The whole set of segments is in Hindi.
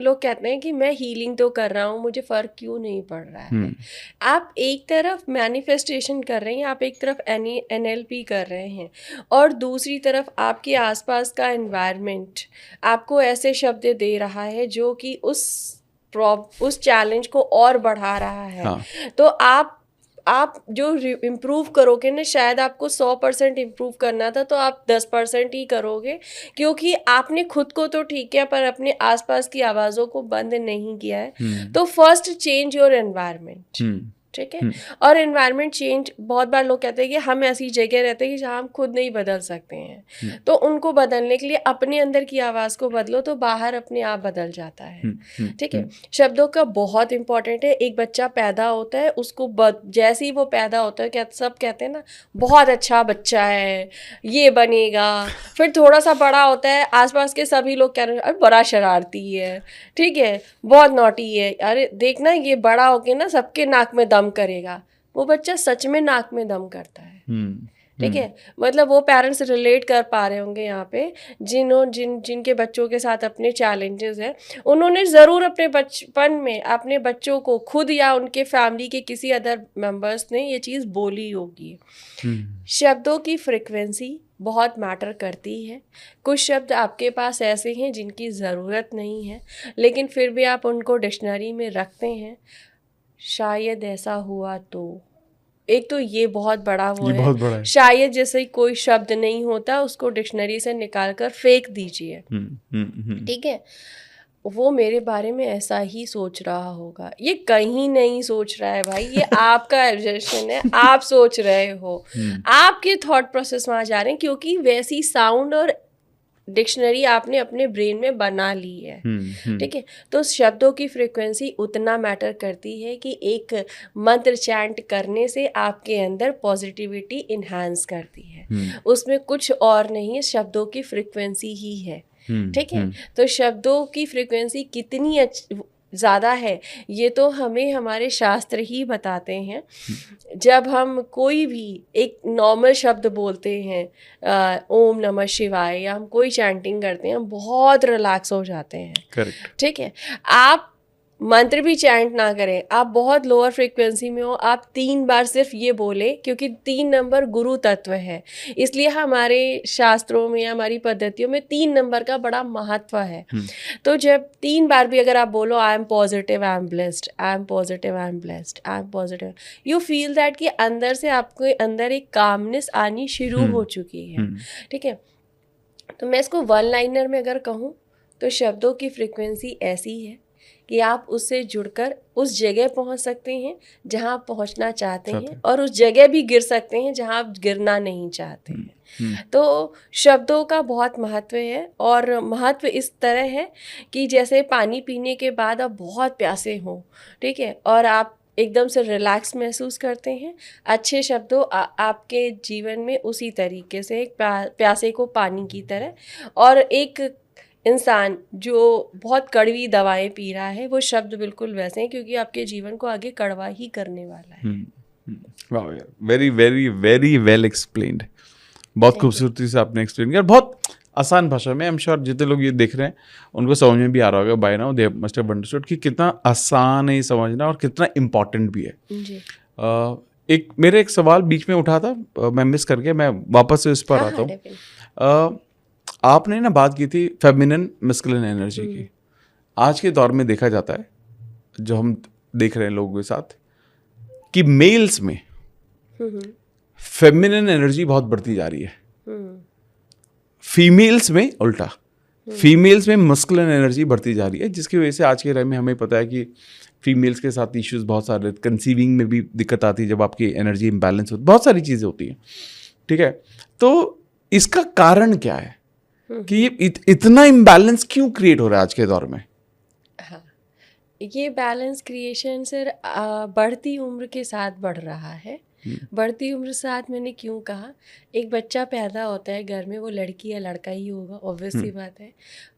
लोग कहते हैं कि मैं हीलिंग तो कर रहा हूँ, मुझे फ़र्क क्यों नहीं पड़ रहा है। आप एक तरफ मैनिफेस्टेशन कर रहे हैं, आप एक तरफ NLP कर रहे हैं, और दूसरी तरफ आपके आसपास का एनवायरनमेंट आपको ऐसे शब्द दे रहा है जो कि उस चैलेंज को और बढ़ा रहा है। हाँ. तो आप जो इम्प्रूव करोगे ना, शायद आपको 100% इम्प्रूव करना था तो आप 10% ही करोगे, क्योंकि आपने खुद को तो ठीक किया पर अपने आसपास की आवाज़ों को बंद नहीं किया है। तो फर्स्ट चेंज योर एनवायरनमेंट, ठीक है। और एनवायरनमेंट चेंज, बहुत बार लोग कहते हैं कि हम ऐसी जगह रहते हैं कि जहाँ हम खुद नहीं बदल सकते हैं, तो उनको बदलने के लिए अपने अंदर की आवाज़ को बदलो तो बाहर अपने आप बदल जाता है, ठीक है। शब्दों का बहुत इंपॉर्टेंट है। एक बच्चा पैदा होता है, उसको जैसे ही वो पैदा होता है, क्या सब कहते हैं ना, बहुत अच्छा बच्चा है, ये बनेगा। फिर थोड़ा सा बड़ा होता है, आसपास के सभी लोग कह रहे हैं अरे बड़ा शरारती है, ठीक है, बहुत नॉटी है, अरे देखना ये बड़ा होके ना सबके नाक में दम करेगा। वो बच्चा सच में नाक में दम करता है, ठीक है। मतलब वो पेरेंट्स रिलेट कर पा रहे होंगे यहाँ पे, जिनके बच्चों के साथ अपने चैलेंजेस हैं, उन्होंने ज़रूर अपने बचपन में अपने बच्चों को खुद या उनके फैमिली के किसी अदर मेंबर्स ने ये चीज़ बोली होगी। शब्दों की फ्रिक्वेंसी बहुत मैटर करती है। कुछ शब्द आपके पास ऐसे हैं जिनकी ज़रूरत नहीं है, लेकिन फिर भी आप उनको डिक्शनरी में रखते हैं। शायद ऐसा हुआ तो, एक तो ये बहुत बड़ा वो बहुत बड़ा है। शायद जैसे कोई शब्द नहीं होता, उसको डिक्शनरी से निकाल कर फेंक दीजिए, ठीक है। वो मेरे बारे में ऐसा ही सोच रहा होगा, ये कहीं नहीं सोच रहा है भाई, ये आपका एब्जर्वेशन है, आप सोच रहे हो, आपके थॉट प्रोसेस वहाँ जा रहे हैं, क्योंकि वैसी साउंड और डिक्शनरी आपने अपने ब्रेन में बना ली है, ठीक है। तो शब्दों की फ्रीक्वेंसी उतना मैटर करती है कि एक मंत्र चैंट करने से आपके अंदर पॉजिटिविटी इन्हांस करती है, उसमें कुछ और नहीं है, शब्दों की फ्रीक्वेंसी ही है, ठीक है। तो शब्दों की फ्रीक्वेंसी कितनी ज़्यादा है ये तो हमें हमारे शास्त्र ही बताते हैं। जब हम कोई भी एक नॉर्मल शब्द बोलते हैं, ओम नमः शिवाय, या हम कोई चैंटिंग करते हैं, हम बहुत रिलैक्स हो जाते हैं, करेक्ट, ठीक है। आप मंत्र भी चैंट ना करें, आप बहुत लोअर फ्रीक्वेंसी में हो, आप 3 बार सिर्फ ये बोले, क्योंकि 3 नंबर गुरु तत्व है, इसलिए हमारे शास्त्रों में, हमारी पद्धतियों में 3 नंबर का बड़ा महत्व है। तो जब 3 बार भी अगर आप बोलो I am positive, I am blessed, I am positive, I am blessed, I am positive, you feel that कि अंदर से आपके अंदर एक कामनेस आनी शुरू हो चुकी है, ठीक है। तो मैं इसको वन लाइनर में अगर कहूँ तो शब्दों की फ्रीक्वेंसी ऐसी है कि आप उससे जुड़कर उस जगह पहुंच सकते हैं जहां आप पहुंचना चाहते हैं, और उस जगह भी गिर सकते हैं जहां आप गिरना नहीं चाहते हैं। तो शब्दों का बहुत महत्व है, और महत्व इस तरह है कि जैसे पानी पीने के बाद आप बहुत प्यासे हो, ठीक है, और आप एकदम से रिलैक्स महसूस करते हैं, अच्छे शब्दों आपके जीवन में उसी तरीके से एक प्यासे को पानी की तरह, और एक इंसान जो बहुत कड़वी दवाएं पी रहा है, वो शब्द बिल्कुल वैसे हैं, क्योंकि आपके जीवन को आगे कड़वा ही करने वाला है। वाह यार, very very very well explained, बहुत खूबसूरती से आपने एक्सप्लेन किया, बहुत आसान भाषा में। आई एम श्योर जितने लोग ये देख रहे हैं उनको समझ में भी आ रहा होगा by now, they must have understood कि कितना आसान है ये समझना और कितना इम्पोर्टेंट भी है जी। मेरे एक सवाल बीच में उठा था, मैं मिस करके, मैं वापस से इस पर आता हूँ। आपने ना बात की थी फेमिनिन मैस्कुलिन एनर्जी की। आज के दौर में देखा जाता है, जो हम देख रहे हैं लोगों के साथ, कि मेल्स में फेमिनिन एनर्जी बहुत बढ़ती जा रही है, फीमेल्स में उल्टा, फीमेल्स में मैस्कुलिन एनर्जी बढ़ती जा रही है, जिसकी वजह से आज के टाइम में हमें पता है कि फीमेल्स के साथ इश्यूज बहुत सारे, कंसीविंग में भी दिक्कत आती है जब आपकी एनर्जी इम्बैलेंस होती है, बहुत सारी चीज़ें होती हैं, ठीक है। तो इसका कारण क्या है कि ये इतना इम्बैलेंस क्यों क्रिएट हो रहा है आज के दौर में? हाँ, ये बैलेंस क्रिएशन सर बढ़ती उम्र के साथ बढ़ रहा है। बढ़ती उम्र साथ मैंने क्यों कहा, एक बच्चा पैदा होता है घर में, वो लड़की या लड़का ही होगा, ऑब्वियस सी बात है।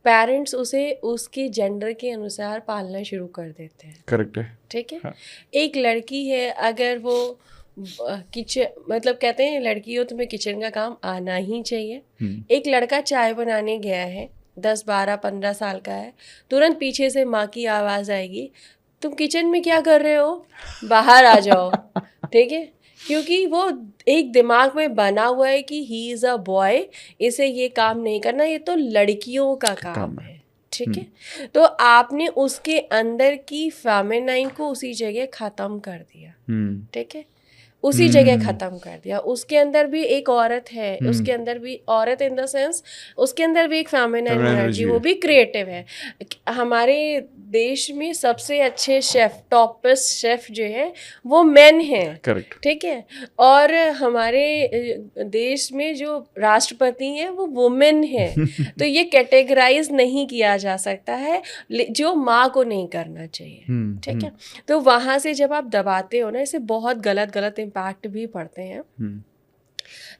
पेरेंट्स उसे उसके जेंडर के अनुसार पालना शुरू कर देते हैं, करेक्ट है, ठीक है। हाँ। एक लड़की है, अगर वो किचन, मतलब कहते हैं लड़की हो तुम्हें किचन का काम आना ही चाहिए। एक लड़का चाय बनाने गया है, 10 12 15 साल का है, तुरंत पीछे से माँ की आवाज़ आएगी, तुम किचन में क्या कर रहे हो, बाहर आ जाओ। ठीक है, क्योंकि वो एक दिमाग में बना हुआ है कि ही इज़ अ बॉय, इसे ये काम नहीं करना, ये तो लड़कियों का काम है। ठीक है, तो आपने उसके अंदर की फेमिनाइन को उसी जगह ख़त्म कर दिया। ठीक है, उसी जगह ख़त्म कर दिया। उसके अंदर भी एक औरत है, उसके अंदर भी औरत इन द सेंस, उसके अंदर भी एक फेमिनाइन एनर्जी, वो भी क्रिएटिव है। हमारे देश में सबसे अच्छे शेफ, टॉपेस्ट शेफ जो है वो मेन हैं। करेक्ट। ठीक है, और हमारे देश में जो राष्ट्रपति हैं वो वुमेन है। तो ये कैटेगराइज नहीं किया जा सकता है, जो माँ को नहीं करना चाहिए। ठीक है, तो वहाँ से जब आप दबाते हो ना, इससे बहुत गलत इम्पैक्ट भी पड़ते हैं।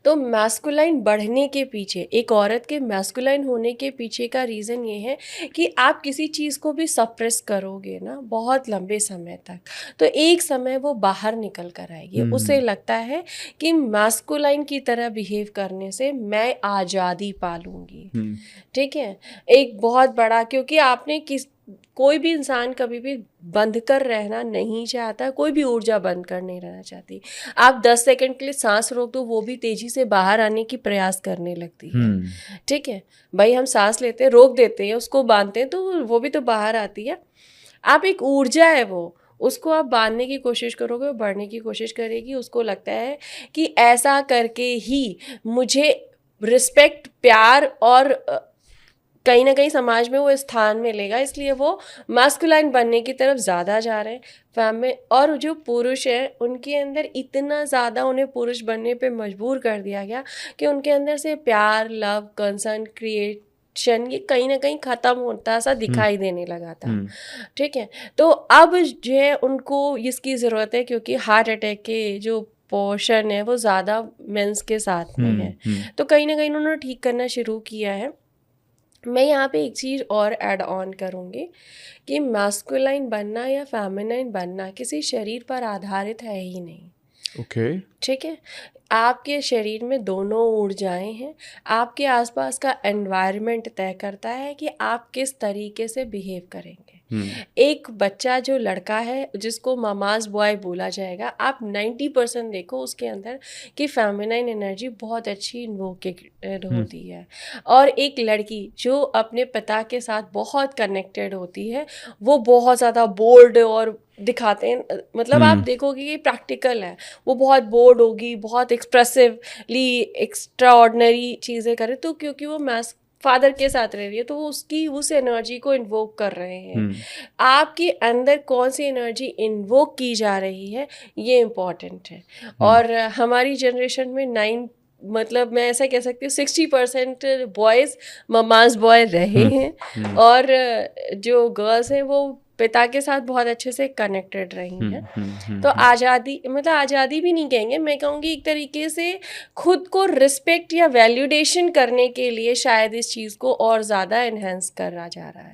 तो मैस्कुलाइन बढ़ने के पीछे, एक औरत के मैस्कुलाइन होने के पीछे का रीज़न ये है कि आप किसी चीज़ को भी सप्रेस करोगे ना बहुत लंबे समय तक, तो एक समय वो बाहर निकल कर आएगी। उसे लगता है कि मैस्कुलाइन की तरह बिहेव करने से मैं आज़ादी पालूंगी। ठीक है, एक बहुत बड़ा, क्योंकि आपने कोई भी इंसान कभी भी बंद कर रहना नहीं चाहता, कोई भी ऊर्जा बंद कर नहीं रहना चाहती। आप 10 सेकंड के लिए सांस रोक दो, वो भी तेजी से बाहर आने की प्रयास करने लगती है। ठीक है भाई, हम सांस लेते हैं, रोक देते हैं, उसको बांधते हैं, तो वो भी तो बाहर आती है। आप एक ऊर्जा है वो, उसको आप बांधने की कोशिश करोगे, वो बढ़ने की कोशिश करेगी। उसको लगता है कि ऐसा करके ही मुझे रिस्पेक्ट, प्यार और कहीं ना कहीं समाज में वो स्थान मिलेगा, इसलिए वो मास्कुलाइन बनने की तरफ ज़्यादा जा रहे हैं फैमिली। और जो पुरुष हैं उनके अंदर इतना ज़्यादा उन्हें पुरुष बनने पे मजबूर कर दिया गया कि उनके अंदर से प्यार, लव, कंसर्न, क्रिएशन ये कहीं ना कहीं ख़त्म होता सा दिखाई देने लगा था। ठीक है, तो अब जो है उनको इसकी ज़रूरत है, क्योंकि हार्ट अटैक के जो पोर्शन है वो ज़्यादा मेंस के साथ में है। तो कहीं ना कहीं उन्होंने ठीक करना शुरू किया है। मैं यहाँ पे एक चीज़ और ऐड ऑन करूँगी कि मैस्कुलाइन बनना या फेमिनाइन बनना किसी शरीर पर आधारित है ही नहीं। ओके। ठीक है, आपके शरीर में दोनों ऊर्जाएं हैं। आपके आसपास का एनवायरनमेंट तय करता है कि आप किस तरीके से बिहेव करेंगे। एक बच्चा जो लड़का है जिसको ममाज बॉय बोला जाएगा, आप 90% देखो उसके अंदर कि फेमिनाइन एनर्जी बहुत अच्छी इन्वोकेटेड होती है। और एक लड़की जो अपने पिता के साथ बहुत कनेक्टेड होती है, वो बहुत ज़्यादा बोल्ड और दिखाते हैं, मतलब आप देखोगे कि प्रैक्टिकल है, वो बहुत बोल्ड होगी, बहुत एक्सप्रेसिवली एक्स्ट्रा ऑर्डिनरी चीज़ें करे, तो क्योंकि वो मैस फादर के साथ रह रही है, तो वो उसकी उस एनर्जी को इन्वोक कर रहे हैं। आपके अंदर कौन सी एनर्जी इन्वोक की जा रही है, ये इम्पॉर्टेंट है। और हमारी जनरेशन में 9, मतलब मैं ऐसा कह सकती हूँ 60% बॉयज़ ममाज बॉय रहे हैं, और जो गर्ल्स हैं वो पिता के साथ बहुत अच्छे से कनेक्टेड रही हैं। तो आज़ादी, मतलब आज़ादी भी नहीं कहेंगे, मैं कहूँगी एक तरीके से खुद को रिस्पेक्ट या वैल्यूडेशन करने के लिए शायद इस चीज़ को और ज़्यादा एनहेंस करा जा रहा है।